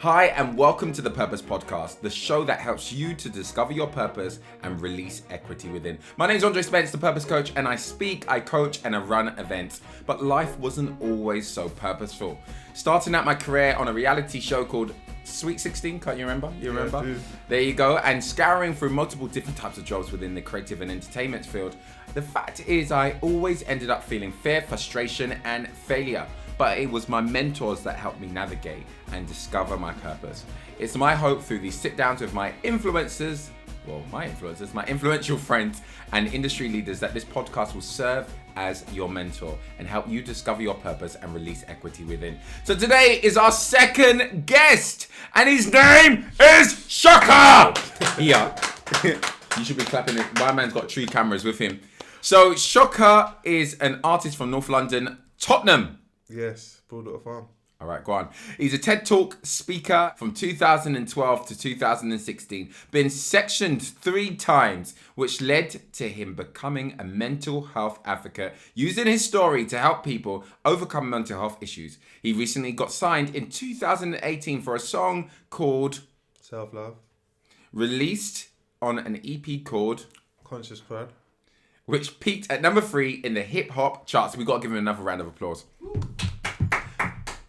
Hi, and welcome to the Purpose Podcast, the show that helps you to discover your purpose and release equity within. My name is Andre Spence, the Purpose Coach, and I speak, I coach, and I run events. But life wasn't always so purposeful. Starting out my career on a reality show called Sweet 16, can't you remember? You remember? Yeah, there you go. And scouring through multiple different types of jobs within the creative and entertainment field. The fact is, I always ended up feeling fear, frustration, and failure. But it was my mentors that helped me navigate and discover my purpose. It's my hope through these sit downs with my influential friends and industry leaders that this podcast will serve as your mentor and help you discover your purpose and release equity within. So today is our second guest, and his name is Shocka. Yeah, you should be clapping it. My man's got 3 cameras with him. So Shocka is an artist from North London, Tottenham. Yes, Bulldog Farm. All right, go on. He's a TED Talk speaker from 2012 to 2016. Been sectioned 3 times, which led to him becoming a mental health advocate, using his story to help people overcome mental health issues. He recently got signed in 2018 for a song called Self-Love. Released on an EP called Conscious Crowd, which peaked at number 3 in the hip hop charts. We got to give him another round of applause.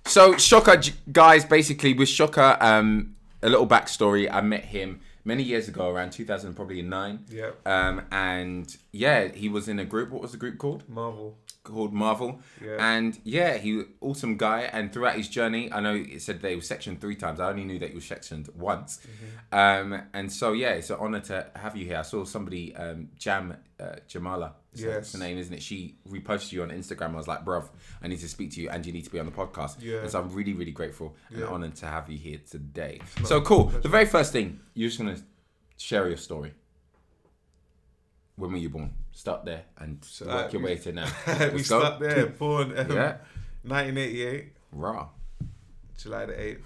So Shocka, guys, basically with Shocka, a little backstory. I met him many years ago, around 2009. Yeah. And yeah, he was in a group. What was the group called? Marvel. Called Marvel. Yeah. And yeah, he was an awesome guy. And throughout his journey, I know it said they were sectioned 3 times. I only knew that he was sectioned once. Mm-hmm. And so yeah, it's an honor to have you here. I saw somebody, Jamala. That's the name, isn't it? She reposted you on Instagram. I was like, bruv, I need to speak to you and you need to be on the podcast. Yeah. And so I'm really, really grateful and honored to have you here today. So cool. The very first thing, you're just going to share your story. When were you born? Start there and work your way to now. Start there. Born 1988. Raw. July the 8th.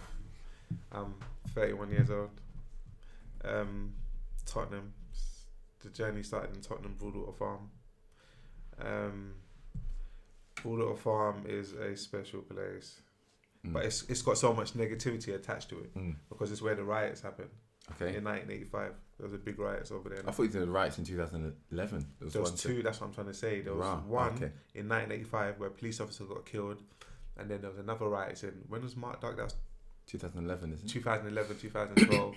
I'm 31 years old. Tottenham. The journey started in Tottenham, Bulldog Farm. Bulldog Farm is a special place, but it's got so much negativity attached to it because it's where the riots happened. Okay. In 1985, there was a big riots over there. I thought you did the riots in 2011. There was 2. That's what I'm trying to say. There was one in 1985 where a police officer got killed, and then there was another riot in, when was Mark Duggan? That was 2011, isn't it? 2011, 2012.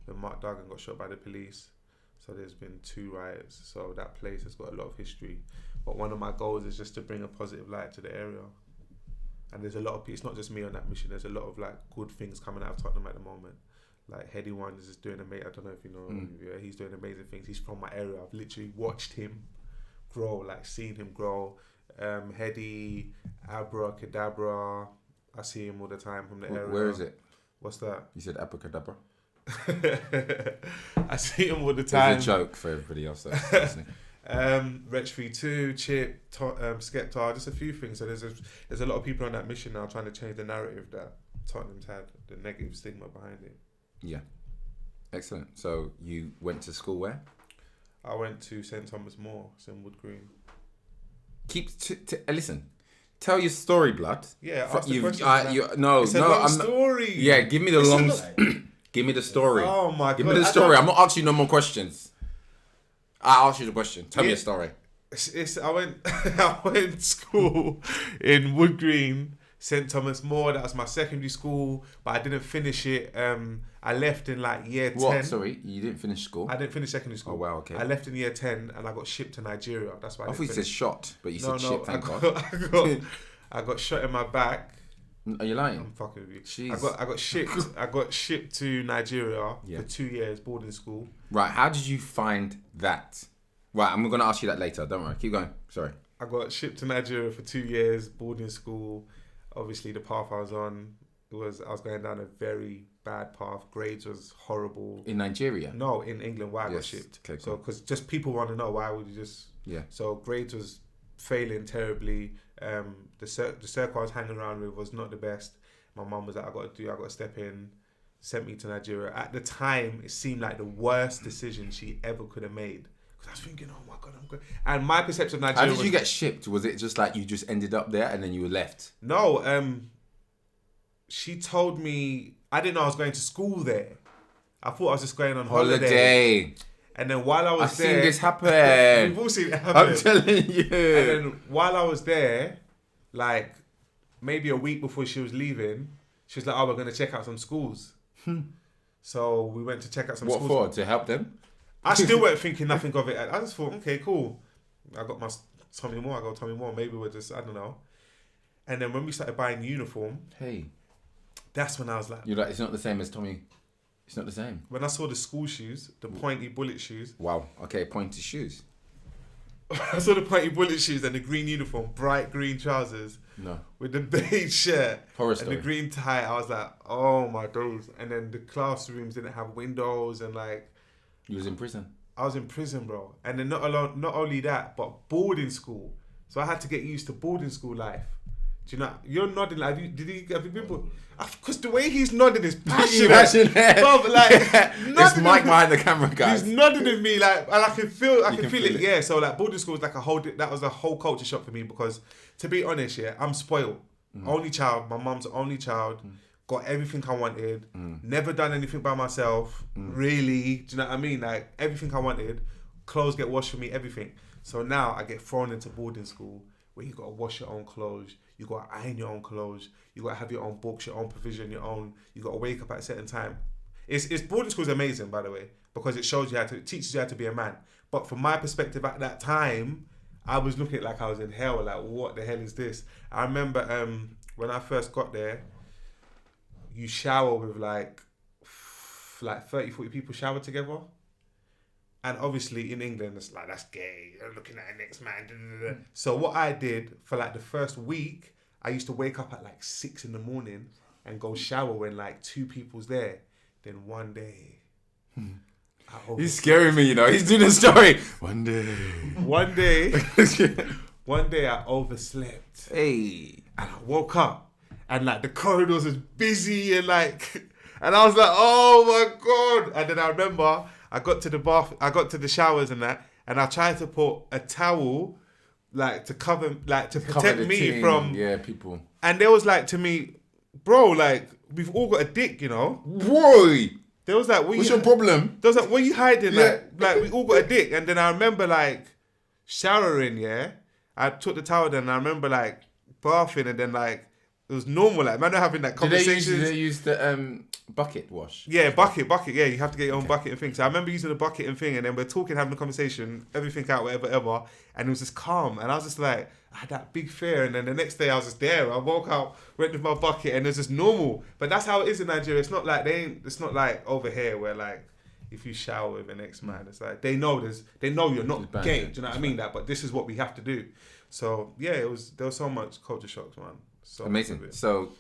When Mark Duggan got shot by the police. So there's been 2 riots. So that place has got a lot of history. But one of my goals is just to bring a positive light to the area. And there's a lot of people, it's not just me on that mission, there's a lot of like good things coming out of Tottenham at the moment. Like Heady One is just doing amazing, I don't know if you know him, he's doing amazing things. He's from my area. I've literally watched him grow, like seen him grow. Heady, Abracadabra, I see him all the time from the area. Where is it? What's that? You said Abracadabra? I see him all the time. It's a joke for everybody else that's listening. Wretch 32, Chip, Skepta, just a few things. So there's a lot of people on that mission now trying to change the narrative that Tottenham's had, the negative stigma behind it. Yeah. Excellent. So you went to school where? I went to St Thomas More, it's in Wood Green. Listen. Tell your story, blood. Yeah, ask the question. It's a long story. Yeah, give me the give me the story. Oh my God. Give me the story. I'm not asking you no more questions. I'll ask you the question. Tell me your story. I went to school in Wood Green, St Thomas More. That was my secondary school, but I didn't finish it. I left in like year 10. What? Sorry, you didn't finish school? I didn't finish secondary school. Oh wow, okay. I left in year 10 and I got shipped to Nigeria. That's why I thought you said shot, but you said shit. Thank God. I got shot in my back. Are you lying? I'm fucking with you. Jeez. I got shipped. I got shipped to Nigeria for 2 years boarding school. Right. How did you find that? Right. I'm gonna ask you that later. Don't worry. Keep going. Sorry. I got shipped to Nigeria for 2 years boarding school. Obviously, the path I was on I was going down a very bad path. Grades was horrible. In Nigeria? No, in England. Why I got shipped? Okay, cool. So because just people want to know why would you just? Yeah. So grades was failing terribly. The circle I was hanging around with was not the best. My mum was like, I got to step in. Sent me to Nigeria. At the time, it seemed like the worst decision she ever could have made. Because I was thinking, oh my God, I'm good. And my perception of Nigeria How did you get shipped? Was it just like you just ended up there and then you were left? No, she told me I didn't know I was going to school there. I thought I was just going on Holiday. And then while I was I've there... seen this happen. We've all seen it happen. I'm telling you. And then while I was there, like, maybe a week before she was leaving, she was like, oh, we're going to check out some schools. So we went to check out some schools. What for? To help them? I still weren't thinking nothing of it. I just thought, okay, cool. I got my Tommy Moore. I got Tommy Moore. Maybe we're just, I don't know. And then when we started buying uniform, that's when I was like... You're like, it's not the same as Tommy. It's not the same. When I saw the school shoes, the pointy bullet shoes. Wow. Okay, pointy shoes. I saw the pointy bullet shoes and the green uniform, bright green trousers. No. With the beige shirt. Horror and story. the green tie. I was like, oh my days. And then the classrooms didn't have windows and like... You was in prison. I was in prison, bro. And then not only that, but boarding school. So I had to get used to boarding school life. Do you know? You're nodding like, have you been? Because the way he's nodding is passionate. Bro, like, it's Mike behind the camera, guys. He's nodding at me like, and I can feel it. Yeah. So like, boarding school was like that was a whole culture shock for me because, to be honest, yeah, I'm spoiled. Only child. My mum's only child. Got everything I wanted. Never done anything by myself. Really. Do you know what I mean? Like everything I wanted. Clothes get washed for me. Everything. So now I get thrown into boarding school where you got to wash your own clothes. You got to iron your own clothes. You got to have your own books, your own provision, your own. You got to wake up at a certain time. It's boarding school is amazing, by the way, because it teaches you how to be a man. But from my perspective at that time, I was looking like I was in hell. Like, what the hell is this? I remember when I first got there, you shower with like 30, 40 people shower together. And obviously in England, it's like, that's gay. You're looking at an next man. So what I did for like the first week, I used to wake up at like 6 a.m. and go shower when like 2 people's there. Then one day... He's scaring me, you know. He's doing a story. One day I overslept. Hey. And I woke up and like the corridors was busy and like... And I was like, oh my God. And then I remember... I got to the showers and that, and I tried to put a towel, like to protect me from people. And they was like to me, bro, like we've all got a dick, you know. Boy, there was like, what's your problem? There was like, what are you hiding? Like we all got a dick. And then I remember like showering. Yeah, I took the towel down. And I remember like bathing, and then like it was normal. Like man, not having that conversation. Did they use the bucket wash? Yeah, bucket. Yeah, you have to get your own bucket and thing. So I remember using the bucket and thing, and then we're talking, having a conversation, everything out, whatever. And it was just calm. And I was just like, I had that big fear. And then the next day I was just there. I woke up, went with my bucket, and it's just normal. But that's how it is in Nigeria. It's not like it's not like over here where like if you shower with an ex-man, it's like they know you're not gay. Do you know what I mean? But this is what we have to do. So yeah, there was so much culture shocks, man. So amazing. So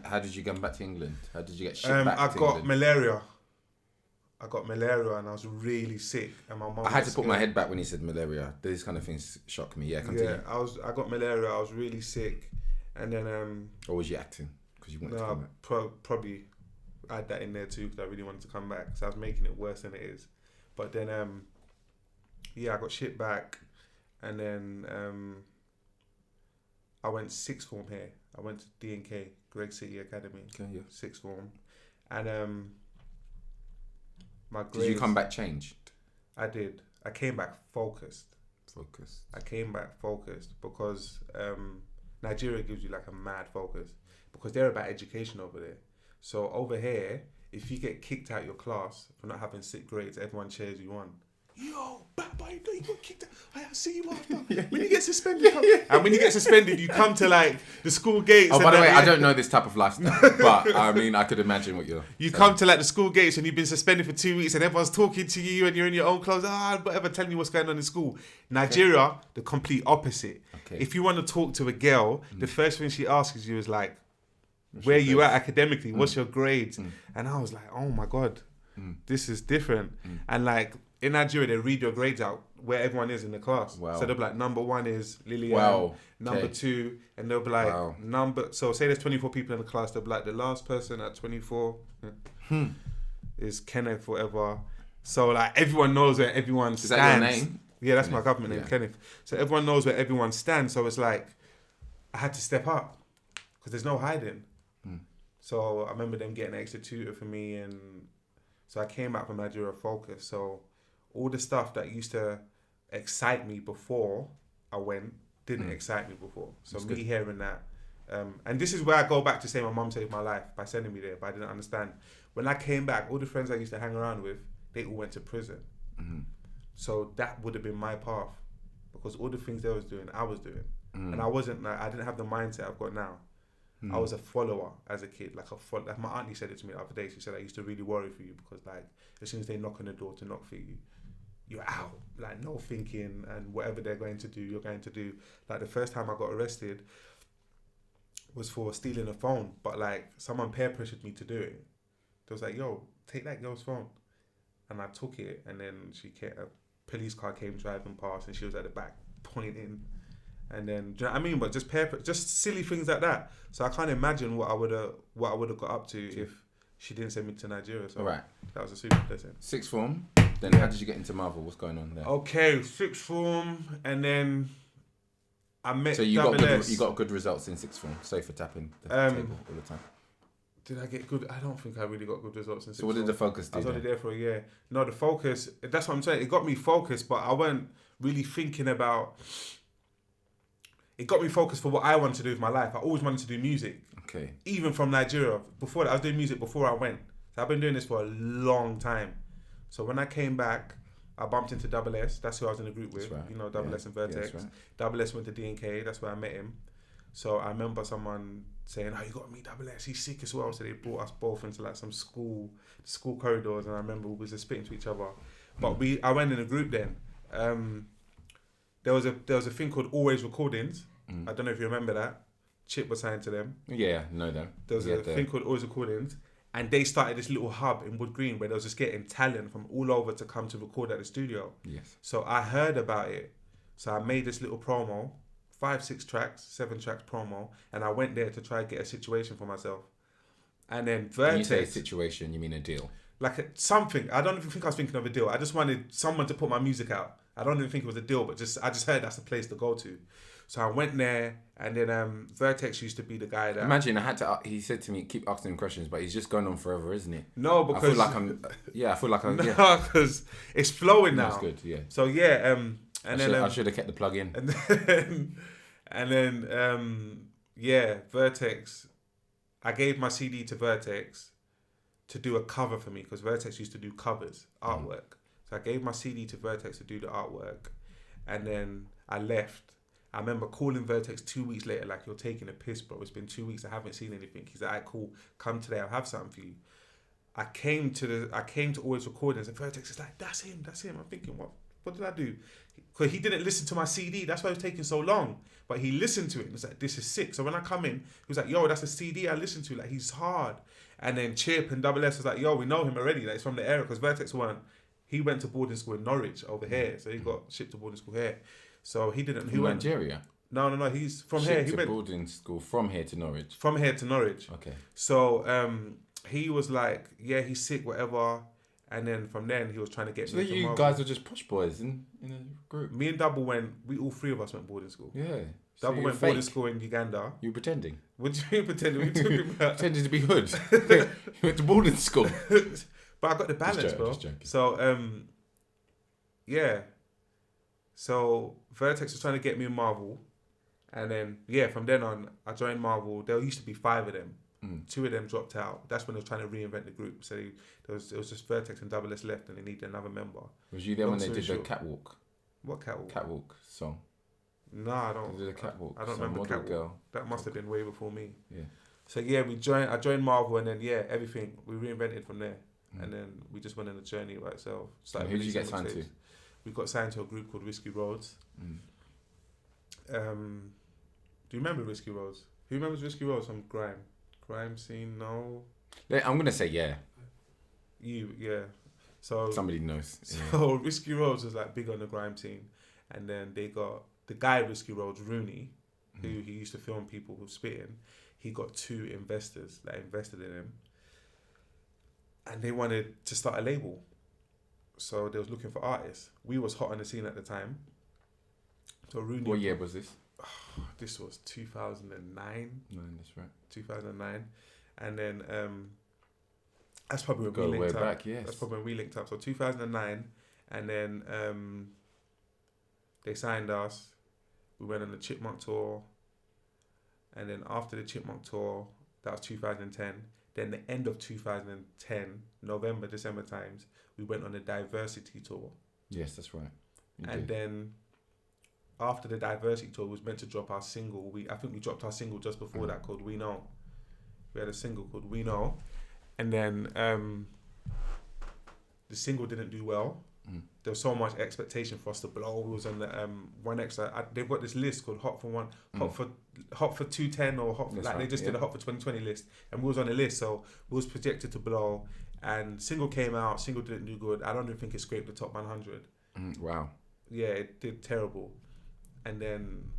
how did you come back to England? How did you get shipped back to England? I got malaria. And I was really sick. And my mum. I had to put my head back when he said malaria. These kind of things shock me. Yeah, continue. Yeah, I got malaria. I was really sick, and then Or was you acting because you wanted to come back? Probably add that in there too because I really wanted to come back. So I was making it worse than it is. But then I got shipped back, and then I went sixth form here. I went to D&K, Greg City Academy, sixth form. And my grades... Did you come back changed? I did. I came back focused. I came back focused because Nigeria gives you like a mad focus because they're about education over there. So over here, if you get kicked out your class for not having 6 grades, everyone cheers you on. Yo, Baba, you got kicked out. I'll see you after. When you get suspended, and when you get suspended, you come to like the school gates. Oh, by the way, I don't know this type of lifestyle, but I mean, I could imagine what you're. You come to like the school gates and you've been suspended for 2 weeks, and everyone's talking to you, and you're in your own clothes. Whatever, telling you what's going on in school. Nigeria, the complete opposite. Okay. If you want to talk to a girl, the first thing she asks you is like, "Where you at academically? What's your grades?" And I was like, "Oh my God, this is different." And like. In Nigeria, they read your grades out where everyone is in the class. Wow. So they'll be like, number 1 is Lillian, number 2, and they'll be like, so say there's 24 people in the class, they'll be like, the last person at 24 is Kenneth, whatever. So like, everyone knows where everyone stands. Is that your name? Yeah, that's my government name, Kenneth. So everyone knows where everyone stands. So it's like, I had to step up because there's no hiding. So I remember them getting an extra tutor for me, and so I came back from Nigeria focused. So all the stuff that used to excite me before I went didn't excite me before. So That's me good. hearing that, and this is where I go back to say my mum saved my life by sending me there, but I didn't understand. When I came back, all the friends I used to hang around with, they all went to prison. Mm-hmm. So that would have been my path, because all the things they was doing, I was doing, and I didn't have the mindset I've got now. I was a follower as a kid, like my auntie said it to me the other day. She said I used to really worry for you because like as soon as they knock on the door to knock for you, you're out, like no thinking, and whatever they're going to do, you're going to do. Like the first time I got arrested was for stealing a phone, but like someone peer pressured me to do it. They was like, "Yo, take that girl's phone," and I took it, and then a police car came driving past, and she was at the back pointing. And then, do you know what I mean? But just silly things like that. So I can't imagine what I would have got up to if she didn't send me to Nigeria. So Right. That was a super blessing. Sixth form. Then how did you get into Marvel? What's going on there? Okay, sixth form, and then I met. So you got good results in sixth form. Sorry for tapping the table all the time. Did I get good? I don't think I really got good results in sixth So what did the focus do? I was only there for a year. No, the focus. That's what I'm saying. It got me focused, but I wasn't really thinking about. It got me focused for what I wanted to do with my life. I always wanted to do music. Okay. Even from Nigeria. Before that, I was doing music before I went. So I've been doing this for a long time. So when I came back, I bumped into Double S. That's who I was in a group with. Right. You know, Double S and Vertex. Right. Double S went to D&K. That's where I met him. So I remember someone saying, "Oh, you got to meet Double S. He's sick as well." So they brought us both into like some school corridors, and I remember we was just spitting to each other. But I went in a group then. There was a thing called Always Recordings. I don't know if you remember that. Chip was signed to them. Yeah, know them. There was a thing called Always Recordings, and they started this little hub in Wood Green where they was just getting talent from all over to come to record at the studio. Yes. So I heard about it. So I made this little promo, 5, 6 tracks, 7 tracks promo, and I went there to try and get a situation for myself. And then Vertex. When you say a situation, you mean a deal? Like something. I don't even think I was thinking of a deal. I just wanted someone to put my music out. I don't even think it was a deal, but I just heard that's the place to go to. So I went there, and then Vertex used to be the guy that... Imagine, he said to me, keep asking him questions, but he's just going on forever, isn't he? No, because... I feel like I'm... No, because it's flowing now. That's good, yeah. So yeah, I should have kept the plug in. And then, Vertex... I gave my CD to Vertex to do a cover for me, because Vertex used to do covers, artwork. So I gave my CD to Vertex to do the artwork, and then I left. I remember calling Vertex 2 weeks later, like, "You're taking a piss, bro. It's been 2 weeks. I haven't seen anything." He's like, "Alright, cool. Come today. I'll have something for you." I came to Always Recordings, and Vertex is like, "That's him. I'm thinking, what did I do?" Because he didn't listen to my CD. That's why it was taking so long. But he listened to it and was like, "This is sick." So when I come in, he was like, "Yo, that's a CD I listened to. Like, he's hard." And then Chip and Double S was like, "Yo, we know him already. Like, he's from the area." Because Vertex he went to boarding school in Norwich over here. So he got shipped to boarding school here. So he didn't... From Nigeria? No. He's from here. He went boarding school from here to Norwich. From here to Norwich. Okay. So he was like, "Yeah, he's sick, whatever." And then from then he was trying to get me. So you guys were just posh boys in a group. Me and Double all 3 of us went boarding school. Yeah. Double went boarding school in Uganda. You pretending? What do you mean pretending? What are you talking about? Pretending to be hood. You went to boarding school. But I got the balance, bro. Just joking. So So Vertex was trying to get me in Marvel. And then, from then on, I joined Marvel. There used to be 5 of them. 2 of them dropped out. That's when they were trying to reinvent the group. So it was just Vertex and Double S left, and they needed another member. Was you there when they did the Catwalk? What Catwalk? Catwalk song. No, I don't. They did a Catwalk. I don't remember Catwalk. Girl. That must have been way before me. Yeah. So I joined Marvel, and then everything we reinvented from there, and then we just went on a journey by itself. Who did you get signed to? We got signed to a group called Risky Roads. Do you remember Risky Roads? Who remembers Risky Roads from Grime scene? No. I'm gonna say yeah. So somebody knows. So Risky Roads was like big on the grime scene, and then they got the guy Risky Roads, Rooney, who he used to film people who spitting. He got 2 investors that invested in him, and they wanted to start a label. So they was looking for artists. We was hot on the scene at the time. So Rooney. What year was this? This was 2009. No, that's right. 2009. And then that's probably when Go we linked way up. back, yes. That's probably when we linked up. So 2009, and then they signed us. We went on the Chipmunk tour, and then after the Chipmunk tour, that was 2010. Then the end of 2010, November, December times, we went on the Diversity tour. Yes, that's right. And then after the Diversity tour, we was meant to drop our single. I think we dropped our single just before that called We Know. We had a single called We Know. And then the single didn't do well. There was so much expectation for us to blow. We was on the one extra. They've got this list called Hot for 210 or Hot for, they just did a Hot for 2020 list, and we was on the list, so we was projected to blow. And single came out. Single didn't do good. I don't even think it scraped the top 100. Wow. Yeah, it did terrible. And then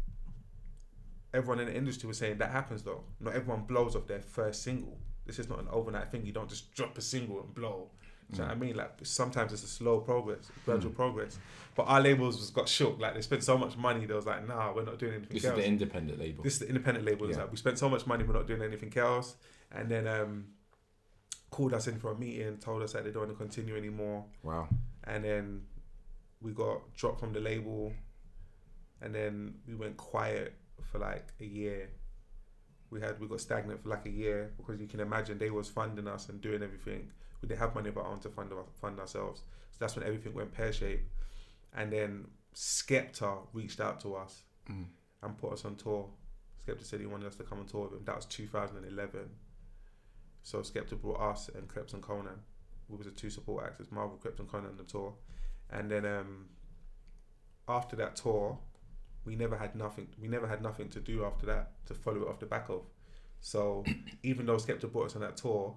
everyone in the industry was saying that happens though. Not everyone blows off their first single. This is not an overnight thing. You don't just drop a single and blow. Do you know what I mean? Like sometimes it's a slow progress, gradual progress. But our labels got shook. Like they spent so much money. They was like, nah, we're not doing anything else. This is the independent label. This is the independent label. Like, we spent so much money, we're not doing anything else. And then called us in for a meeting, told us that they don't want to continue anymore. Wow. And then we got dropped from the label. And then we went quiet for like a year. We got stagnant for like a year because you can imagine they was funding us and doing everything. We didn't have money of our own to fund ourselves. So that's when everything went pear-shaped. And then Skepta reached out to us and put us on tour. Skepta said he wanted us to come on tour with him. That was 2011. So Skepta brought us and Krebs and Conan. We was the two support actors, Marvel, Krebs and Conan on the tour. And then after that tour, we never had nothing to do after that to follow it off the back of. So even though Skepta brought us on that tour,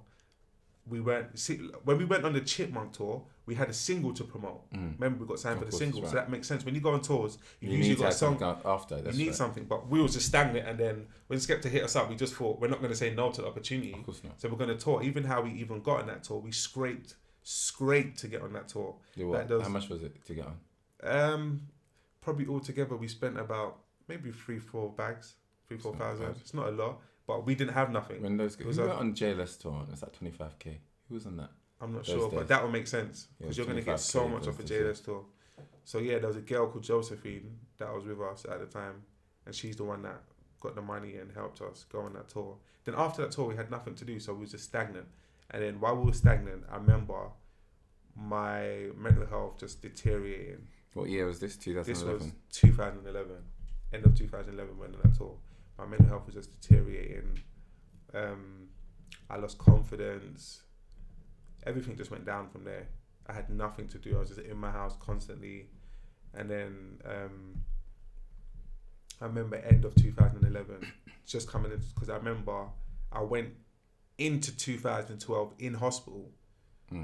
when we went on the Chipmunk tour, we had a single to promote. Remember, we got signed for the single, so that makes sense. When you go on tours, you usually got a song after. You need something, but we was just stagnant. And then when Skepta hit us up, we just thought we're not going to say no to the opportunity. Of course not. So we're going to tour. Even how we even got on that tour, we scraped to get on that tour. How much was it to get on? Probably altogether we spent about maybe 3-4 bags, 3,000-4,000. It's not a lot. But we didn't have nothing. When those guys went on JLS tour, it's like 25k. Who was on that? I'm not sure, but that would make sense because you're going to get so much off a JLS tour. So yeah, there was a girl called Josephine that was with us at the time, and she's the one that got the money and helped us go on that tour. Then after that tour, we had nothing to do, so we was just stagnant. And then while we were stagnant, I remember my mental health just deteriorating. What year was this? 2011? This was 2011. End of 2011 went on that tour. My mental health was just deteriorating. I lost confidence. Everything just went down from there. I had nothing to do. I was just in my house constantly. And then I remember end of 2011, just coming in, because I remember I went into 2012 in hospital.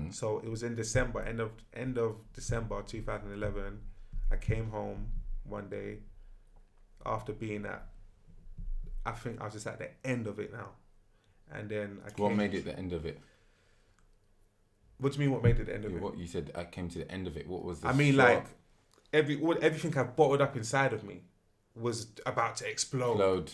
So it was in December, end of December 2011. I came home one day after being I think I was just at the end of it now. And then What made it the end of it? What do you mean what made it the end of it? What you said, I came to the end of it. What was the everything I've bottled up inside of me was about to explode.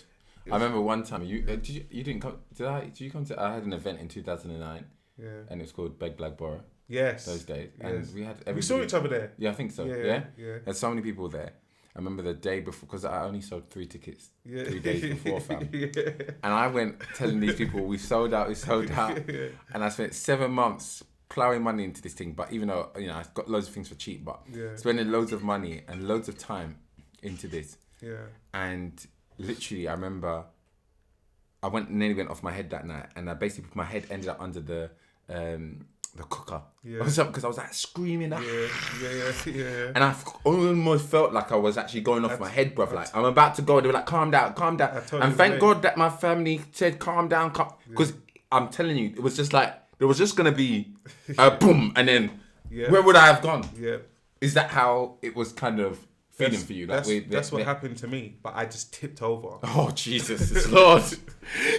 I remember one time you didn't come. Did you come to? I had an event in 2009. Yeah. And it was called Beg Black Borough. Yes. Those days, and we had everybody. We saw each other there. Yeah, I think so. Yeah. There's so many people there. I remember the day before, because I only sold 3 tickets 3 days before, fam. And I went telling these people, we sold out. And I spent 7 months plowing money into this thing. But even though, I got loads of things for cheap, but spending loads of money and loads of time into this. Yeah. And literally, I remember I nearly went off my head that night. And I basically, my head ended up under the cooker. Yeah. Because I was like screaming. Yeah. And I almost felt like I was actually going off my head, bruv. Like, I'm about to go. They were like, calm down. And thank God that my family said, calm down. Because I'm telling you, it was just like, there was just going to be a boom. And then where would I have gone? Yeah. Is that how it was kind of feeling for you? That's what happened to me. But I just tipped over. Oh, Jesus, Lord.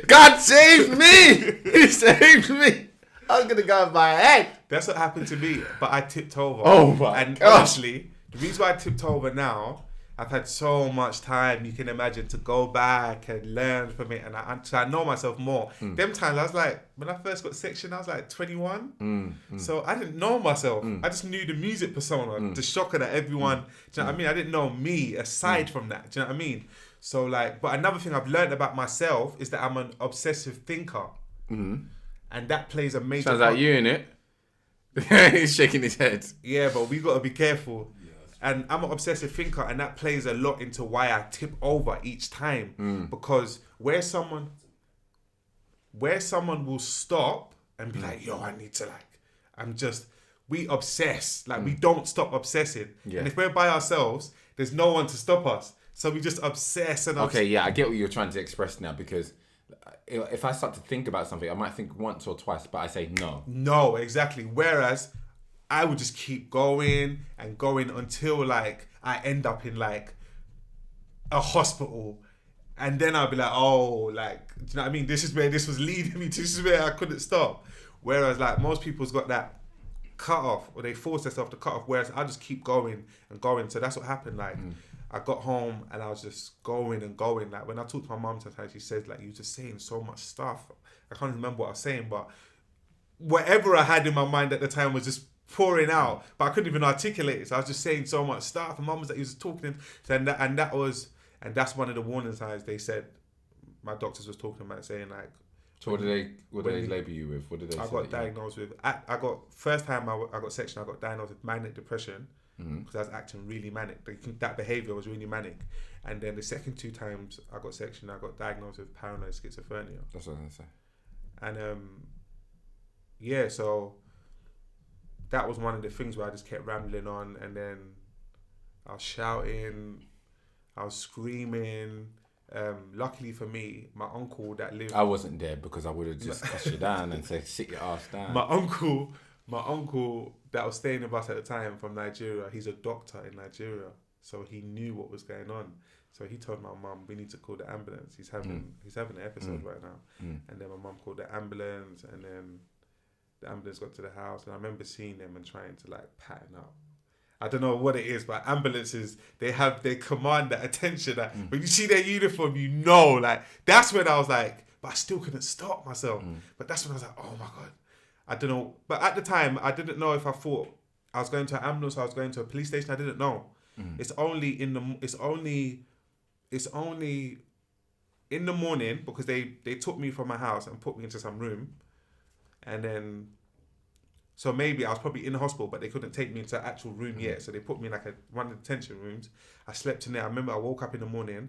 God saved me. He saved me. I was going to go off my head. That's what happened to me, but I tipped over. Oh my And God. honestly, the reason why I tipped over now, I've had so much time, you can imagine, to go back and learn from it, and I know myself more. Them times I was like, when I first got section, I was like 21, so I didn't know myself. I just knew the music persona, the Shocka that everyone. Do you know what I mean? I didn't know me aside from that. Do you know what I mean? So like, but another thing I've learned about myself is that I'm an obsessive thinker, and that plays a major. Sounds like you, innit? He's shaking his head. Yeah, but we got to be careful. And I'm an obsessive thinker, and that plays a lot into why I tip over each time. Because where someone will stop and be like, yo, I need to we obsess. Like, we don't stop obsessing. Yeah. And if we're by ourselves, there's no one to stop us. So we just obsess and Okay, yeah, I get what you're trying to express now, because if I start to think about something, I might think once or twice, but I say no. No, exactly. Whereas I would just keep going and going until like I end up in like a hospital, and then I'll be like, oh, like, do you know what I mean? This is where this was leading me to. This is where I couldn't stop. Whereas like most people's got that cut off, or they force themselves to cut off. Whereas I just keep going and going. So that's what happened. Like I got home and I was just going and going. Like when I talked to my mum sometimes, she says like, you were just saying so much stuff. I can't remember what I was saying, but whatever I had in my mind at the time was just pouring out, but I couldn't even articulate it. So I was just saying so much stuff. And mum was like, he was talking, and that's one of the warning signs. They said, my doctors was talking about, saying like, so what did they label you with? What did they? I got diagnosed with. I got first time I got section. I got diagnosed with manic depression because I was acting really manic. That behavior was really manic. And then the second 2 times I got section, I got diagnosed with paranoid schizophrenia. That's what I was gonna say. And yeah, so that was one of the things where I just kept rambling on, and then I was shouting, I was screaming. Luckily for me, my uncle that lived... I wasn't there because I would have just cussed you down and said, sit your ass down. My uncle that was staying with us at the time from Nigeria, he's a doctor in Nigeria, so he knew what was going on. So he told my mum, we need to call the ambulance. He's having an episode right now. And then my mum called the ambulance, and then the ambulance got to the house, and I remember seeing them and trying to like pattern up. I don't know what it is, but ambulances, they command that attention. That when you see their uniform, you know, like, that's when I was like, but I still couldn't stop myself. But that's when I was like, oh my God, I don't know. But at the time, I didn't know if I thought I was going to an ambulance or I was going to a police station. I didn't know. It's only in the morning, because they took me from my house and put me into some room. And then, so maybe I was probably in the hospital, but they couldn't take me into an actual room yet. So they put me in like one of the detention rooms. I slept in there. I remember I woke up in the morning.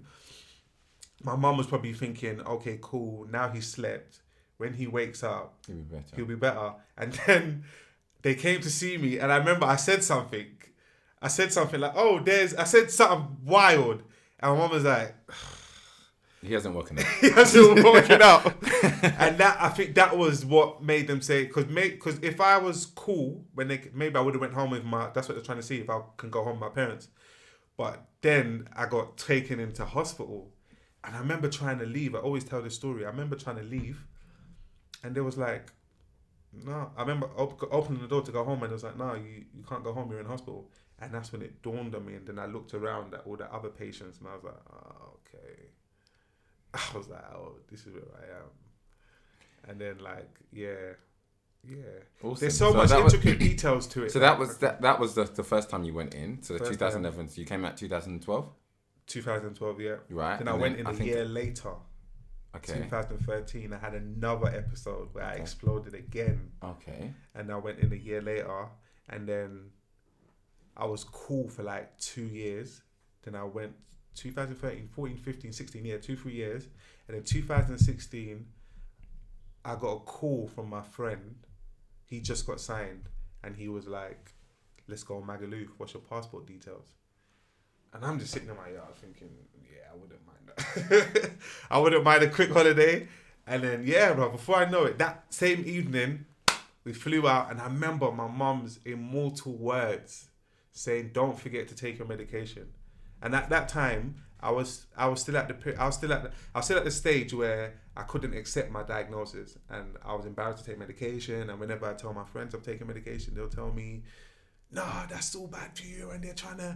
My mum was probably thinking, okay, cool. Now he slept. When he wakes up, he'll be better. And then they came to see me. And I remember I said something. I said something like, I said something wild. And my mum was like... He hasn't woken up. He hasn't woken up. And I think that was what made them say, because if I was cool, maybe I would have went home with that's what they're trying to see, if I can go home with my parents. But then I got taken into hospital, and I remember trying to leave. I always tell this story. I remember trying to leave, and they was like, no. I remember opening the door to go home, and it was like, no, you can't go home, you're in hospital. And that's when it dawned on me, and then I looked around at all the other patients, and I was like, oh, okay. I was like, oh, this is where I am. And then like, yeah. Awesome. There's so much intricate details to it. So that was the first time you went in. So 2011. So you came out 2012? 2012, yeah. Right. Then I went in a year later. Okay. 2013, I had another episode where I exploded again. Okay. And I went in a year later, and then I was cool for like 2 years. Then I went 2013, 14, 15, 16, 2-3 years. And then 2016, I got a call from my friend. He just got signed, and he was like, let's go on Magaluf, what's your passport details? And I'm just sitting in my yard thinking, yeah, I wouldn't mind that. I wouldn't mind a quick holiday. And then, bro, before I know it, that same evening, we flew out, and I remember my mum's immortal words saying, don't forget to take your medication. And at that time, I was still at the stage where I couldn't accept my diagnosis, and I was embarrassed to take medication. And whenever I tell my friends I'm taking medication, they'll tell me, "No, that's so bad for you," and they're trying to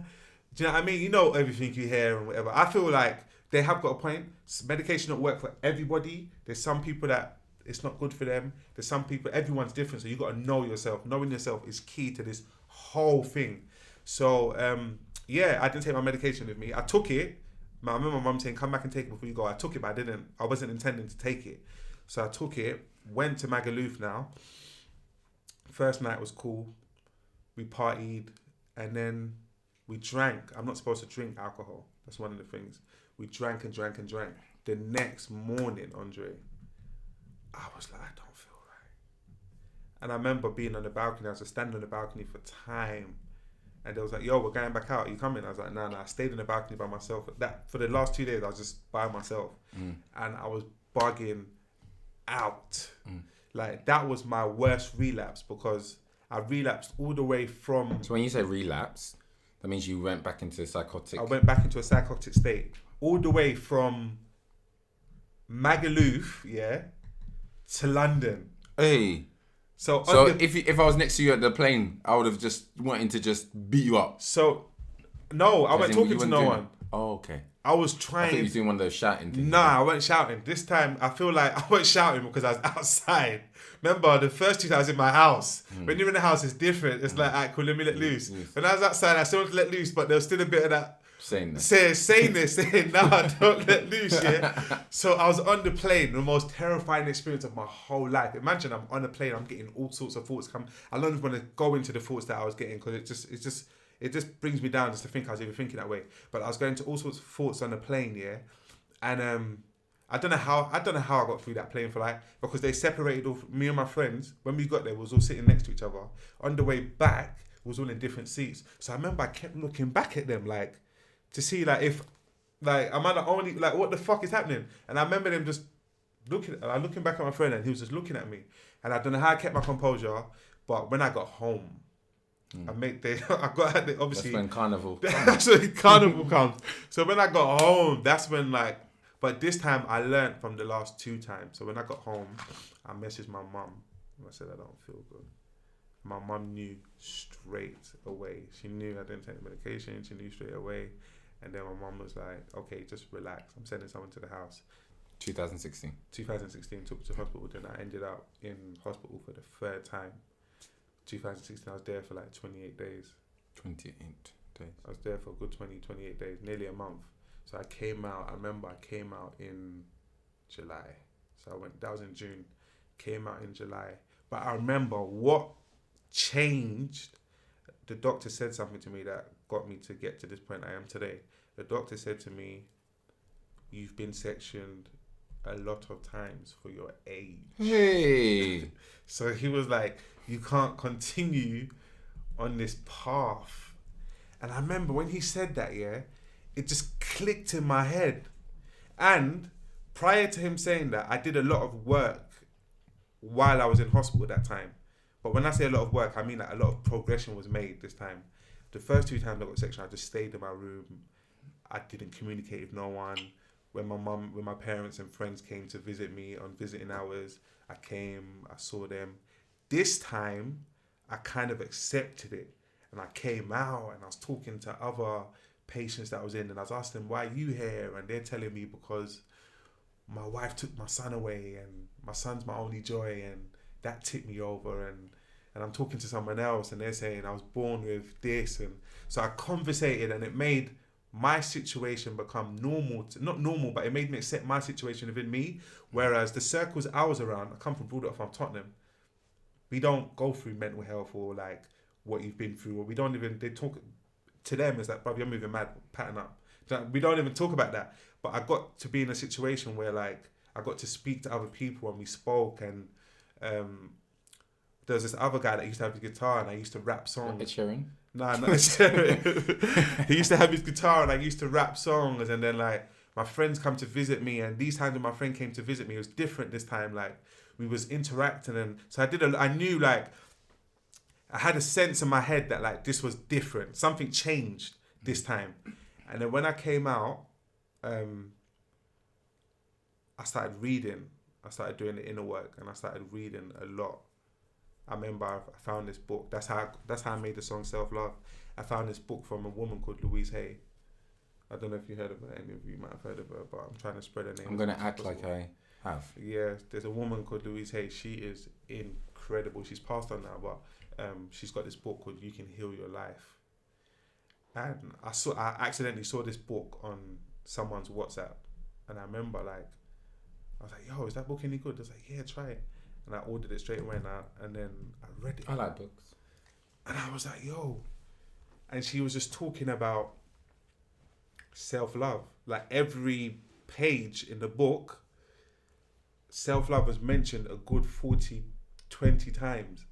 Do you know what I mean? You know everything you hear and whatever. I feel like they have got a point. Medication don't work for everybody. There's some people that it's not good for them. There's some people, everyone's different. So you got to know yourself. Knowing yourself is key to this whole thing. So, yeah, I didn't take my medication with me. I took it. I remember my mum saying, come back and take it before you go. I took it, but I wasn't intending to take it. So I took it, went to Magaluf now. First night was cool. We partied and then we drank. I'm not supposed to drink alcohol. That's one of the things. We drank and drank and drank. The next morning, Andre, I was like, I don't feel right. And I remember being on the balcony. I was standing on the balcony for time. And they was like, yo, we're going back out. Are you coming? I was like, nah. I stayed on the balcony by myself. For the last 2 days, I was just by myself. And I was bugging out. Like, that was my worst relapse because I relapsed all the way from... So when you say relapse, that means you went back into psychotic... I went back into a psychotic state. All the way from Magaluf, yeah, to London. Hey. So if I was next to you at the plane, I would have just wanted to just beat you up. So, no, I wasn't talking to no one. Oh, okay. I was trying... I think you were doing one of those shouting things. Nah, I wasn't shouting. This time, I feel like I wasn't shouting because I was outside. Remember, the first 2 times I was in my house. When you're in the house, it's different. It's like, alright, cool, let me let loose. When I was outside, I still wanted to let loose, but there was still a bit of that... Saying nah, don't let loose, yeah. So I was on the plane, the most terrifying experience of my whole life. Imagine I'm on a plane, I'm getting all sorts of thoughts come. I don't even want to go into the thoughts that I was getting because it just brings me down just to think I was even thinking that way. But I was going to all sorts of thoughts on the plane, yeah. And I don't know how I got through that plane flight because they separated all, me and my friends. When we got there, we was all sitting next to each other. On the way back, we was all in different seats. So I remember I kept looking back at them like to see like if like am I the only like what the fuck is happening? And I remember them just looking back at my friend and he was just looking at me. And I don't know how I kept my composure, but when I got home, I got obviously. That's when carnival. That's when carnival comes. So when I got home, that's when like. But this time I learned from the last 2 times. So when I got home, I messaged my mum and I said I don't feel good. My mum knew straight away. She knew I didn't take the medication. She knew straight away. And then my mum was like, "Okay, just relax. I'm sending someone to the house." 2016. 2016 took to hospital. Then I ended up in hospital for the 3rd time. 2016, I was there for like 28 days. 28 days. I was there for a good 28 days, nearly a month. So I came out, I remember I came out in July. So that was in June. Came out in July. But I remember what changed. The doctor said something to me that got me to get to this point I am today. The doctor said to me, "You've been sectioned a lot of times for your age." Hey. So he was like, "You can't continue on this path." And I remember when he said that, yeah, it just clicked in my head. And prior to him saying that, I did a lot of work while I was in hospital at that time. But when I say a lot of work, I mean like a lot of progression was made this time. The first 2 times I got sectioned, I just stayed in my room. I didn't communicate with no one. When my parents and friends came to visit me on visiting hours, I came, I saw them. This time, I kind of accepted it. And I came out and I was talking to other patients that I was in and I was asking them, "Why are you here?" And they're telling me because my wife took my son away and my son's my only joy and that tipped me over. And I'm talking to someone else and they're saying I was born with this. And so I conversated and it made my situation become normal. Not normal, but it made me accept my situation within me. Whereas the circles I was around, I come from Broadway from Tottenham. We don't go through mental health or like what you've been through. Or we don't even, they talk, to them it's like, "Bruv, you're moving mad, pattern up." We don't even talk about that. But I got to be in a situation where like, I got to speak to other people and we spoke and there was this other guy that used to have his guitar and I used to rap songs. Ed Sheeran? Nah, not Ed Sheeran. He used to have his guitar and I used to rap songs and then like my friends come to visit me and these times when my friend came to visit me, it was different this time. Like we was interacting and so I knew like, I had a sense in my head that like this was different. Something changed this time. And then when I came out, I started reading. I started doing the inner work and I started reading a lot I remember I found this book. That's how I made the song Self Love. I found this book from a woman called Louise Hay. I don't know if you heard of her. Any of you might have heard of her, but I'm trying to spread her name. I'm going to act like I have. Yeah, there's a woman called Louise Hay. She is incredible. She's passed on now, but she's got this book called You Can Heal Your Life. And I accidentally saw this book on someone's WhatsApp, and I remember like, I was like, yo, is that book any good? I was like, yeah, try it. And I ordered it straight away, and then I read it. I like books. And I was like, yo. And she was just talking about self-love. Like every page in the book, self-love was mentioned a good 20 times.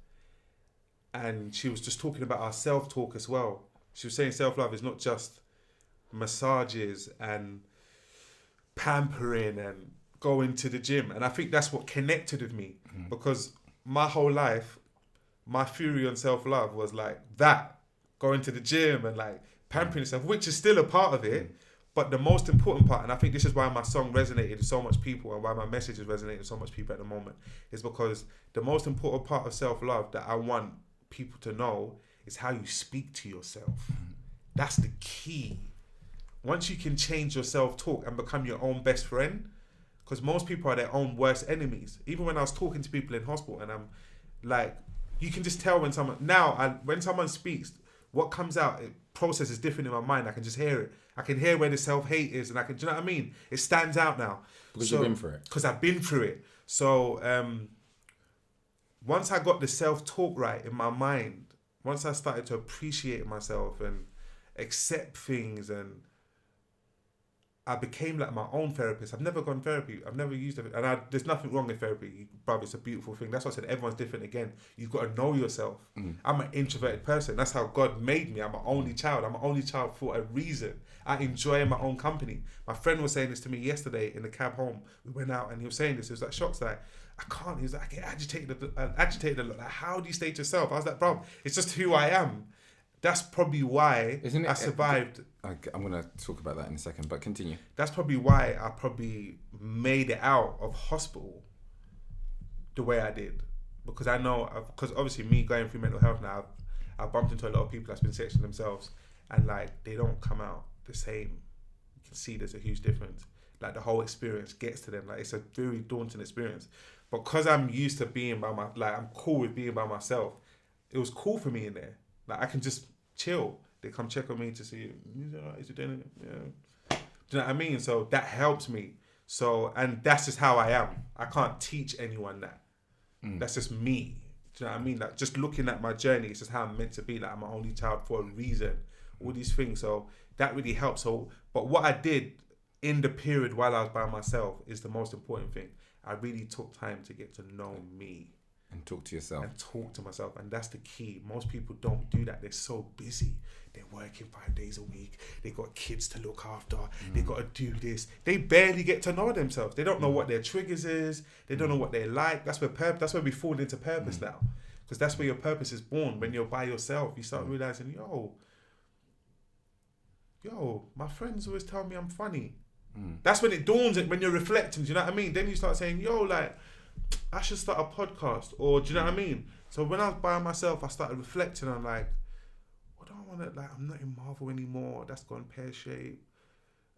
And she was just talking about our self-talk as well. She was saying self-love is not just massages and pampering and going to the gym. And I think that's what connected with me, because my whole life, my theory on self-love was like that, going to the gym and like pampering yourself, which is still a part of it. But the most important part, and I think this is why my song resonated with so much people and why my message is resonating with so much people at the moment, is because the most important part of self-love that I want people to know is how you speak to yourself. That's the key. Once you can change your self-talk and become your own best friend, because most people are their own worst enemies. Even when I was talking to people in hospital, and I'm like, you can just tell when when someone speaks, what comes out, it processes different in my mind. I can just hear it. I can hear where the self-hate is, and do you know what I mean? It stands out now. Because you've been through it. Because I've been through it. So once I got the self-talk right in my mind, once I started to appreciate myself and accept things, and I became like my own therapist. I've never gone therapy. I've never used it. And there's nothing wrong with therapy. Brother, it's a beautiful thing. That's why I said everyone's different again. You've got to know yourself. I'm an introverted person. That's how God made me. I'm an only child. I'm an only child for a reason. I enjoy my own company. My friend was saying this to me yesterday in the cab home. We went out and he was saying this. He was like, Shocks, like, I can't. He was like, I get agitated a lot. Like, how do you stay to yourself? I was like, bro, it's just who I am. That's probably why I survived. I'm going to talk about that in a second, but continue. That's probably why I probably made it out of hospital the way I did. Because I know, because obviously me going through mental health now, I've bumped into a lot of people that's been sectioning themselves, and like, they don't come out the same. You can see there's a huge difference. Like, the whole experience gets to them. Like, it's a very daunting experience. But because I'm used to being I'm cool with being by myself, it was cool for me in there. Like, I can just chill. They come check on me to see, is you doing it? Yeah. Do you know what I mean? So that helps me. So, and that's just how I am. I can't teach anyone that. That's just me. Do you know what I mean? Like, just looking at my journey, it's just how I'm meant to be. Like, I'm an only child for a reason. All these things. So that really helps. So, but what I did in the period while I was by myself is the most important thing. I really took time to get to know me. And talk to yourself. And talk to myself. And that's the key. Most people don't do that. They're so busy. They're working 5 days a week. They got kids to look after. They got to do this. They barely get to know themselves. They don't know what their triggers is. They don't know what they like. That's where we fall into purpose now. Because that's where your purpose is born. When you're by yourself, you start realizing, yo, my friends always tell me I'm funny. That's when it dawns, when you're reflecting, do you know what I mean? Then you start saying, yo, like, I should start a podcast, or do you know what I mean? So when I was by myself, I started reflecting on like, what do I want to, like, I'm not in Marvel anymore. That's gone pear-shaped.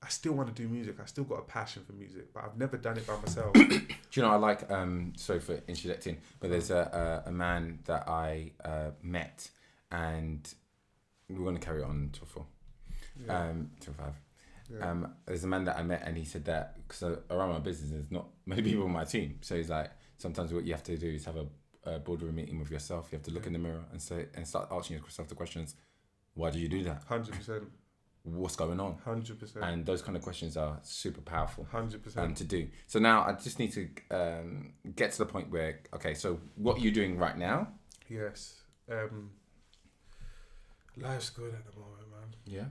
I still want to do music. I still got a passion for music, but I've never done it by myself. Do you know, I like, sorry for interjecting, but there's a man that I met, and we're going to carry it on till 4, till 5. Yeah. There's a man that I met, and he said that, because around my business there's not many people on my team, so he's like, sometimes what you have to do is have a boardroom meeting with yourself. You have to look in the mirror and start asking yourself the questions. Why do you do that? 100%. What's going on? 100%. And those kind of questions are super powerful. 100%. To do. So now I just need to get to the point where, okay, so what are you doing right now? Yes. Life's good at the moment, man. Yeah.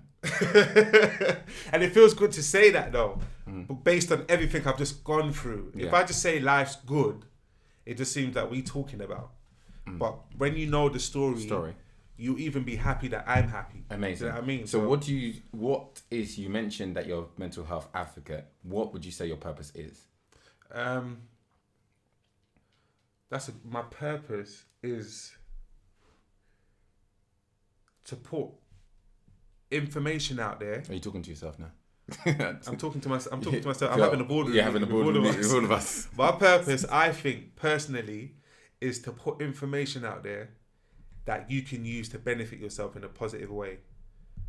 And it feels good to say that though, but based on everything I've just gone through. Yeah. If I just say life's good, it just seems like we talking about. But when you know the story, you even be happy that I'm happy. Amazing. You know what I mean? So you mentioned that you're a mental health advocate. What would you say your purpose is? my purpose is to put information out there. Are you talking to yourself now? I'm talking to myself. I'm having a boardroom. You're having a boardroom with all of us. My purpose, I think, personally, is to put information out there that you can use to benefit yourself in a positive way.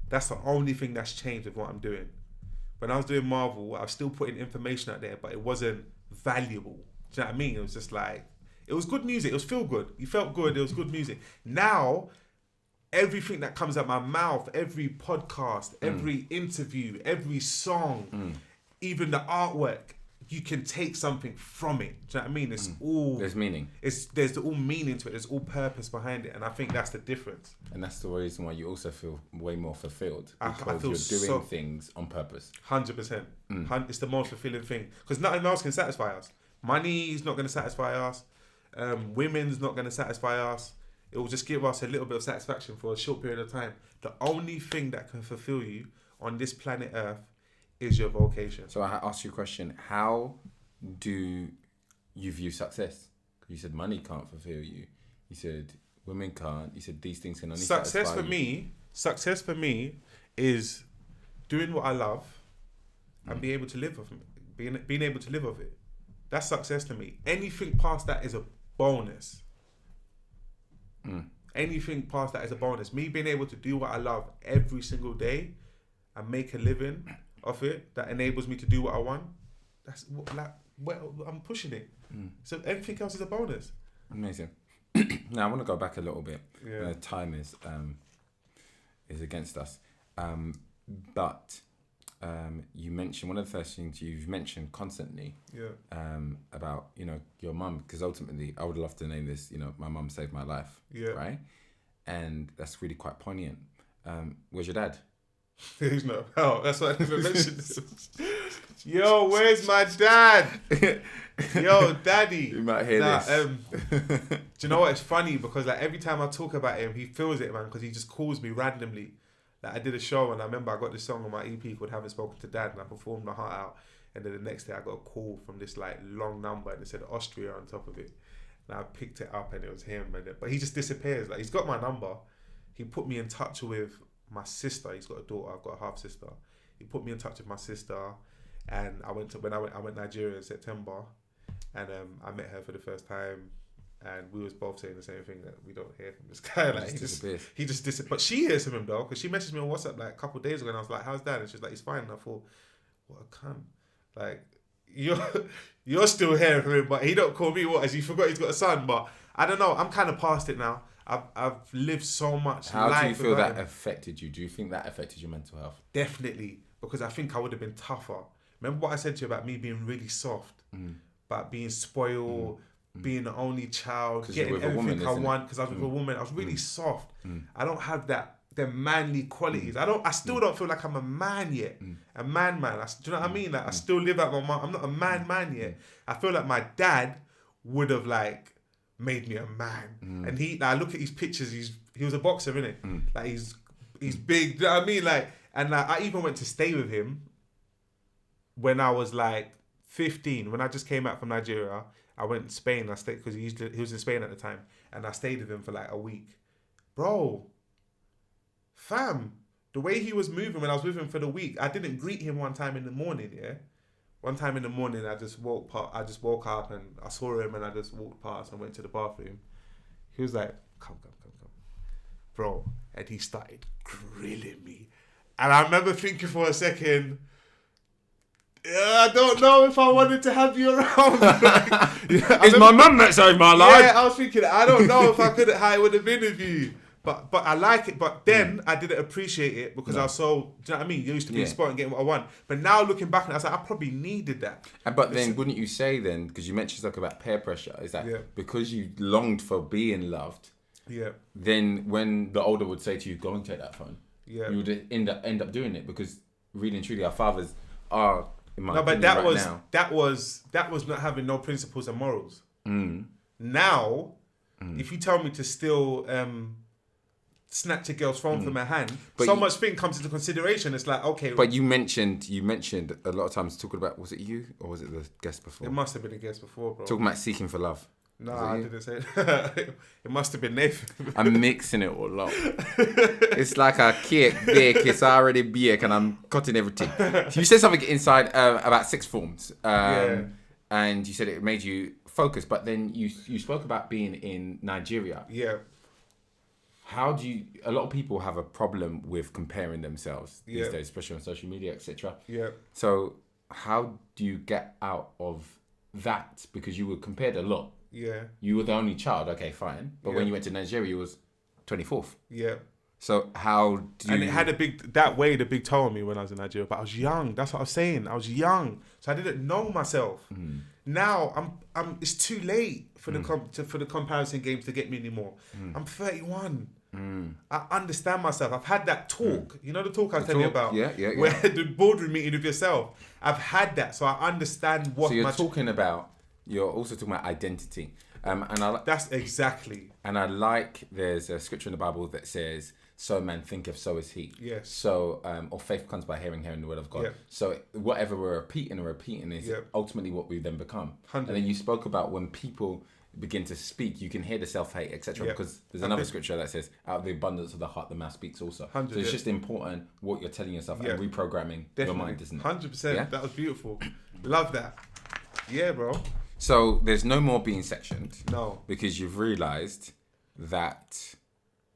That's the only thing that's changed with what I'm doing. When I was doing Marvel, I was still putting information out there, but it wasn't valuable. Do you know what I mean? It was just like, it was good music. It was feel good. You felt good. It was good music. Now, everything that comes out my mouth, every podcast, every interview, every song, even the artwork, you can take something from it. Do you know what I mean? It's all... There's meaning. There's all meaning to it. There's all purpose behind it. And I think that's the difference. And that's the reason why you also feel way more fulfilled. I Because feel you're doing things on purpose. 100%. It's the most fulfilling thing. Because nothing else can satisfy us. Money is not going to satisfy us. Women's not going to satisfy us. It will just give us a little bit of satisfaction for a short period of time. The only thing that can fulfill you on this planet Earth is your vocation. So I asked you a question. How do you view success? You said money can't fulfill you. You said women can't. You said these things can only satisfy you. Success for me is doing what I love and being able to live with it. Being able to live with it. That's success to me. Anything past that is a bonus. Anything past that is a bonus. Me being able to do what I love every single day and make a living off it that enables me to do what I want. That's I'm pushing it. So everything else is a bonus. Amazing. Now I want to go back a little bit. Yeah. Time is against us. But you mentioned one of the first things you've mentioned constantly. Yeah. About your mum, because ultimately I would love to name this. My mum saved my life. Yeah. Right. And that's really quite poignant. Where's your dad? He's not about. That's why I never mentioned this. Yo, where's my dad? Yo, daddy. You might hear this. Do you know what? It's funny because like every time I talk about him, he feels it, man, because he just calls me randomly. Like I did a show and I remember I got this song on my EP called Haven't Spoken to Dad, and I performed my heart out. And then the next day I got a call from this like long number and it said Austria on top of it. And I picked it up and it was him. But he just disappears. Like he's got my number. He put me in touch with my sister. He's got a daughter. I've got a half sister. He put me in touch with my sister, and I went Nigeria in September, and I met her for the first time, and we was both saying the same thing, that we don't hear from this guy. Like he just disappeared. But she hears from him though, because she messaged me on WhatsApp like a couple of days ago, and I was like, "How's Dad?" And she's like, "He's fine." And I thought, what a cunt. Like you're still hearing from him, but he don't call me. What? As he forgot he's got a son. But I don't know. I'm kind of past it now. I've lived so much life. How do you feel that affected you? Do you think that affected your mental health? Definitely, because I think I would have been tougher. Remember what I said to you about me being really soft, about being spoiled, being the only child, getting everything I want. Because I was with a woman, I was really soft. I don't have the manly qualities. I still don't feel like I'm a man yet. A man. Do you know what I mean? Like I still live out my mom. I'm not a man yet. I feel like my dad would have like made me a man. And I look at his pictures, he was a boxer, innit? Like he's big, do you know what I mean? Like, and like, I even went to stay with him when I was like 15, when I just came out from Nigeria. I went to Spain, I stayed, because he was in Spain at the time, and I stayed with him for like a week. Bro, fam, the way he was moving when I was with him for the week, I didn't greet him one time in the morning, yeah? One time in the morning, I just woke up and I saw him and I just walked past and went to the bathroom. He was like, come. Bro. And he started grilling me. And I remember thinking for a second, I don't know if I wanted to have you around. It's my mum that saved my life. Yeah, I was thinking, I don't know if how it would have been with you. But I like it. But then I didn't appreciate it because I was so, do you know what I mean? You used to be spot and getting what I want. But now looking back, I was like, I probably needed that. But then wouldn't you say then, because you mentioned something about peer pressure, is that because you longed for being loved, then when the older would say to you, go and take that phone, you would end up doing it, because really and truly our fathers are, in my opinion, that was not having no principles and morals. Now, if you tell me to still snatch a girl's phone from her hand, but so much thing comes into consideration. It's like, okay. But you mentioned a lot of times talking about, was it you or was it the guest before? It must have been a guest before, bro. Talking about seeking for love. No, I didn't say it. It must have been Nathan. I'm mixing it all up. It's like a cake bake. It's already bake, and I'm cutting everything. You said something inside about sixth forms, and you said it made you focus. But then you spoke about being in Nigeria. Yeah. How do you? A lot of people have a problem with comparing themselves these days, especially on social media, etc. Yeah. So how do you get out of that? Because you were compared a lot. Yeah. You were the only child, okay, fine. But when you went to Nigeria, you was 24th. Yeah. So how do you... And it had a big toll on me when I was in Nigeria. But I was young. That's what I was saying. I was young, so I didn't know myself. Now it's too late for the comparison games to get me anymore. I'm 31. I understand myself. I've had that talk. You know the talk I was telling you about? Yeah. Where the boardroom meeting with yourself. I've had that, so I understand what. So you're also talking about identity. That's exactly. And I like, there's a scripture in the Bible that says, so man thinketh, so is he. Yes. So, or faith comes by hearing the word of God. Yep. So whatever we're repeating is ultimately what we then become. 100. And then you spoke about when people begin to speak, you can hear the self-hate, etc. Because there's another scripture that says, out of the abundance of the heart, the mouth speaks also. 100, so it's just important what you're telling yourself and reprogramming your mind, isn't it? 100%. Yeah? That was beautiful. Love that. Yeah, bro. So there's no more being sectioned. No. Because you've realised that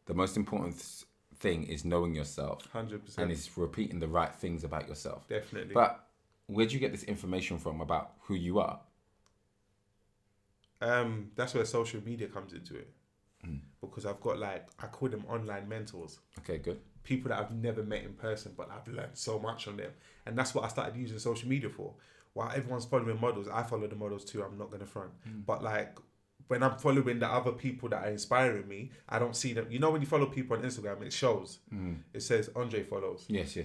the most important thing is knowing yourself. 100%. And it's repeating the right things about yourself. Definitely. But where do you get this information from about who you are? That's where social media comes into it. Because I've got I call them online mentors. Okay, good. People that I've never met in person, but I've learned so much from them. And that's what I started using social media for. While everyone's following models, I follow the models too. I'm not going to front. But when I'm following the other people that are inspiring me, I don't see them. You know when you follow people on Instagram, it shows. It says Andre follows. Yes.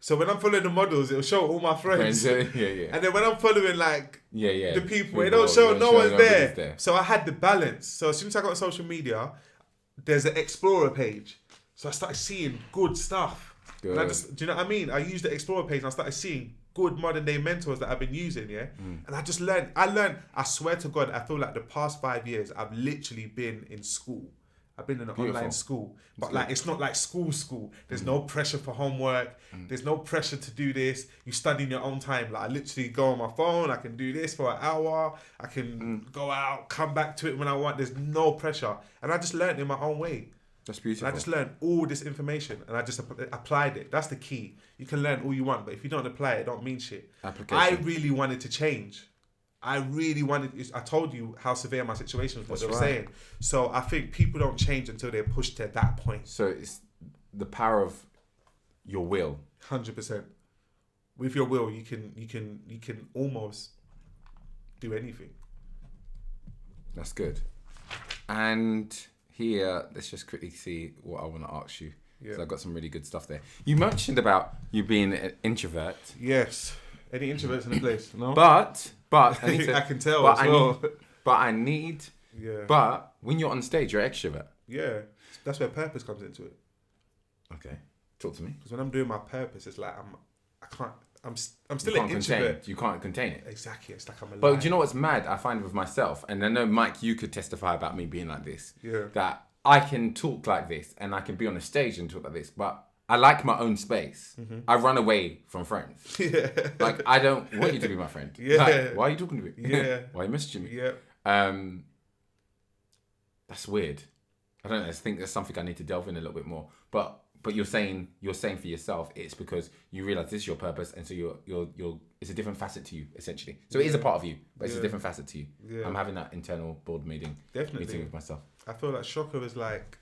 So when I'm following the models, it'll show all my friends. Yeah. And then when I'm following the people, it don't show no one's there. So I had the balance. So as soon as I got on social media, there's an Explorer page. So I started seeing good stuff. Good. And do you know what I mean? I used the Explorer page and I started seeing good modern day mentors that I've been using, and I just learned. I swear to God, I feel like the past 5 years I've literally been in school. I've been in an online school, but it's not like school. There's no pressure for homework. There's no pressure to do this. You study in your own time. I literally go on my phone. I can do this for an hour. I can go out, come back to it when I want. There's no pressure, and I just learned in my own way. That's beautiful. And I just learned all this information and I just applied it. That's the key. You can learn all you want, but if you don't apply it, it don't mean shit. Application. I really wanted to change. I told you how severe my situation was, what they were saying. So I think people don't change until they're pushed to that point. So it's the power of your will. 100%. With your will, you can almost do anything. That's good. And here, let's just quickly see what I want to ask you. Because I've got some really good stuff there. You mentioned about you being an introvert. Yes. Any introverts in the place? No. But I can tell as well. But when you're on stage, you're an extrovert. Yeah. That's where purpose comes into it. Okay. Talk to me. Because when I'm doing my purpose, it's like I'm still an introvert. You can't contain it. Exactly. It's like I'm alive. But do you know what's mad? I find with myself, and I know, Mike, you could testify about me being like this. Yeah. That I can talk like this, and I can be on a stage and talk like this, but I like my own space. I run away from friends. Yeah. I don't want you to be my friend. Yeah. Why are you talking to me? Yeah. Why are you messaging me? Yeah. That's weird. I don't know. I think there's something I need to delve in a little bit more. But you're saying for yourself, it's because you realize this is your purpose, and so you're it's a different facet to you essentially. So it is a part of you, but it's a different facet to you. Yeah. I'm having that internal board meeting with myself. I feel like Shocka is like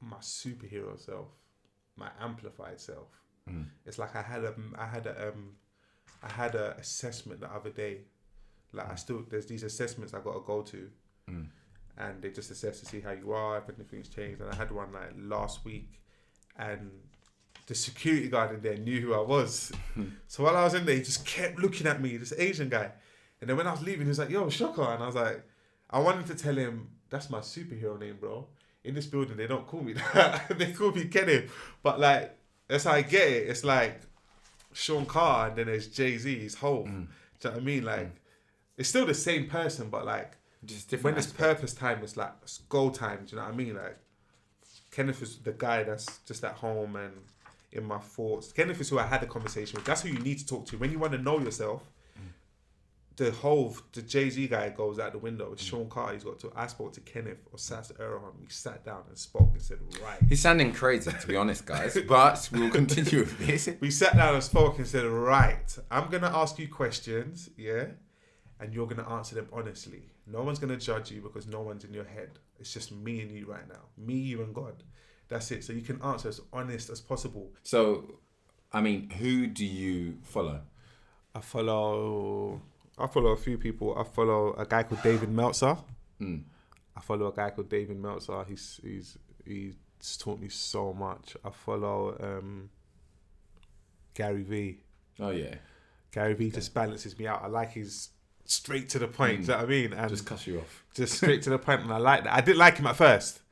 my superhero self, my amplified self. It's like I had a assessment the other day. There's these assessments I got to go to. And they just assess to see how you are, if anything's changed. And I had one last week, and the security guard in there knew who I was. So while I was in there, he just kept looking at me, this Asian guy. And then when I was leaving, he was like, "Yo, Shocka," and I was like, I wanted to tell him, that's my superhero name, bro. In this building, they don't call me that. They call me Kenny. But that's how I get it. It's like Sean Carr, and then there's Jay-Z, he's Hov. Do you know what I mean? it's still the same person, but like just different. When it's purpose time, it's like it's goal time. Do you know what I mean? Like Kenneth is the guy that's just at home and in my thoughts. Kenneth is who I had the conversation with. That's who you need to talk to when you want to know yourself. The Jay-Z guy goes out the window. It's Sean Carter. I spoke to Kenneth or Sas Erhan. We sat down and spoke and said, right. He's sounding crazy, to be honest, guys. But we'll continue with this. We sat down and spoke and said, right, I'm going to ask you questions, yeah? And you're going to answer them honestly. No one's going to judge you because no one's in your head. It's just me and you right now. Me, you and God. That's it. So you can answer as honest as possible. So, I mean, who do you follow? I follow a few people. I follow a guy called David Meltzer. I follow a guy called David Meltzer. He's taught me so much. I follow Gary V. Oh yeah, Gary V just balances me out. I like his straight to the point. Do you know what I mean? And just cuss you off. Just straight to the point, and I like that. I didn't like him at first.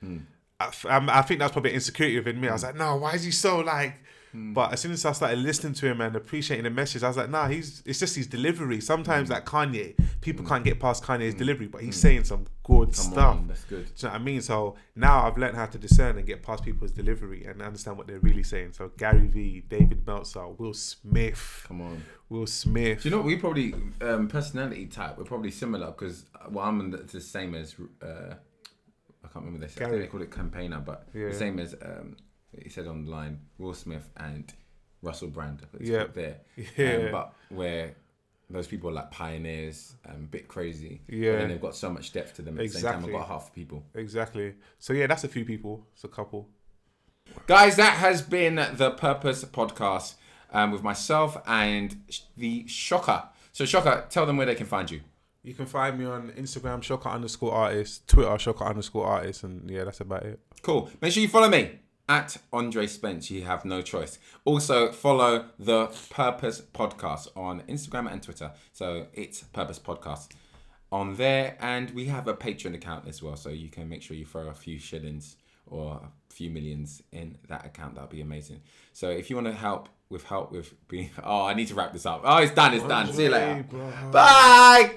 I think that's probably insecurity within me. I was like, no, why is he so like? But as soon as I started listening to him and appreciating the message, I was like, nah, it's just his delivery. Sometimes like Kanye, people can't get past Kanye's delivery, but he's saying some good stuff. That's good. Do you know what I mean? So now I've learned how to discern and get past people's delivery and understand what they're really saying. So Gary V, David Meltzer, Will Smith. Come on. Will Smith. Do you know what? We probably, personality type, we're probably similar because I'm the same as, I can't remember this. I think they call it campaigner, but the same as, he said online, Will Smith and Russell Brand. There. Yeah. But where those people are like pioneers, a bit crazy. Yeah. And then they've got so much depth to them. At the same time, I've got half the people. Exactly. So yeah, that's a few people. It's a couple. Guys, that has been the Purpose Podcast with myself and the Shocka. So Shocka, tell them where they can find you. You can find me on Instagram, Shocka_artist, Twitter, Shocka_artist, and yeah, that's about it. Cool. Make sure you follow me at Andre Spence. You have no choice. Also, follow the Purpose Podcast on Instagram and Twitter. So it's Purpose Podcast on there. And we have a Patreon account as well. So you can make sure you throw a few shillings or a few millions in that account. That'd be amazing. So if you want to help with being... Oh, I need to wrap this up. Oh, it's done. See you later. Bro. Bye.